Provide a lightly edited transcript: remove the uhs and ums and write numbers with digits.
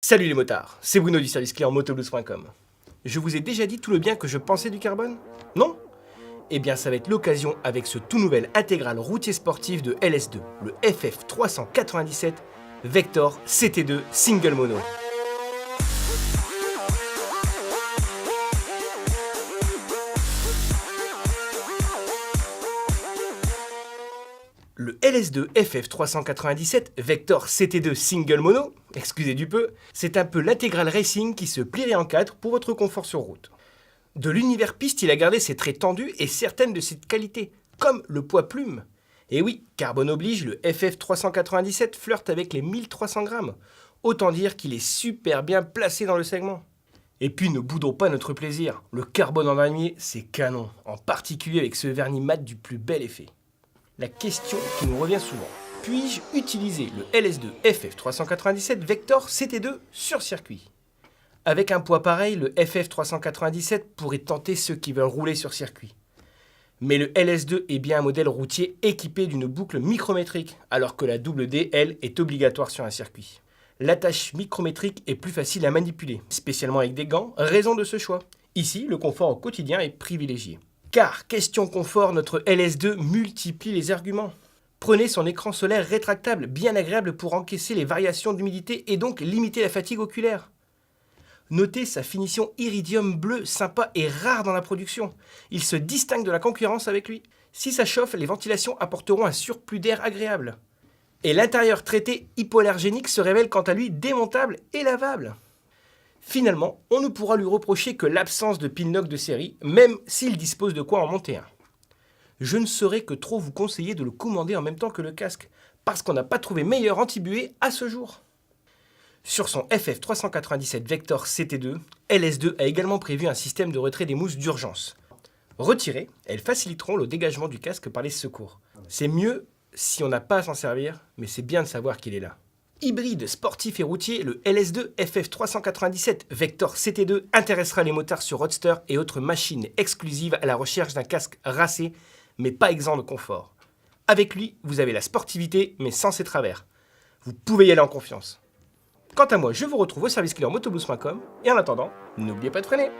Salut les motards, c'est Bruno du service client motoblues.com. Je vous ai déjà dit tout le bien que je pensais du carbone? Non? Eh bien ça va être l'occasion avec ce tout nouvel intégral routier sportif de LS2, le FF397 Vector CT2 Single Mono. Le LS2 FF397 Vector CT2 Single Mono, excusez du peu, c'est un peu l'intégral racing qui se plierait en quatre pour votre confort sur route. De l'univers piste, il a gardé ses traits tendus et certaines de ses qualités, comme le poids plume. Et oui, carbone oblige, le FF397 flirte avec les 1300 grammes. Autant dire qu'il est super bien placé dans le segment. Et puis ne boudons pas notre plaisir, le carbone en damier, c'est canon, en particulier avec ce vernis mat du plus bel effet. La question qui nous revient souvent, puis-je utiliser le LS2 FF397 Vector CT2 sur circuit? Avec un poids pareil, le FF397 pourrait tenter ceux qui veulent rouler sur circuit. Mais le LS2 est bien un modèle routier équipé d'une boucle micrométrique, alors que la double D, elle, est obligatoire sur un circuit. L'attache micrométrique est plus facile à manipuler, spécialement avec des gants, raison de ce choix. Ici, le confort au quotidien est privilégié. Car, question confort, notre LS2 multiplie les arguments. Prenez son écran solaire rétractable, bien agréable pour encaisser les variations d'humidité et donc limiter la fatigue oculaire. Notez sa finition iridium bleu sympa et rare dans la production. Il se distingue de la concurrence avec lui. Si ça chauffe, les ventilations apporteront un surplus d'air agréable. Et l'intérieur traité hypoallergénique se révèle quant à lui démontable et lavable. Finalement, on ne pourra lui reprocher que l'absence de pin-lock de série, même s'il dispose de quoi en monter un. Je ne saurais que trop vous conseiller de le commander en même temps que le casque, parce qu'on n'a pas trouvé meilleur anti-buée à ce jour. Sur son FF397 Vector CT2, LS2 a également prévu un système de retrait des mousses d'urgence. Retirées, elles faciliteront le dégagement du casque par les secours. C'est mieux si on n'a pas à s'en servir, mais c'est bien de savoir qu'il est là. Hybride, sportif et routier, le LS2 FF397 Vector CT2 intéressera les motards sur roadster et autres machines exclusives à la recherche d'un casque racé, mais pas exempt de confort. Avec lui, vous avez la sportivité, mais sans ses travers. Vous pouvez y aller en confiance. Quant à moi, je vous retrouve au service client motoblues.com et en attendant, n'oubliez pas de freiner.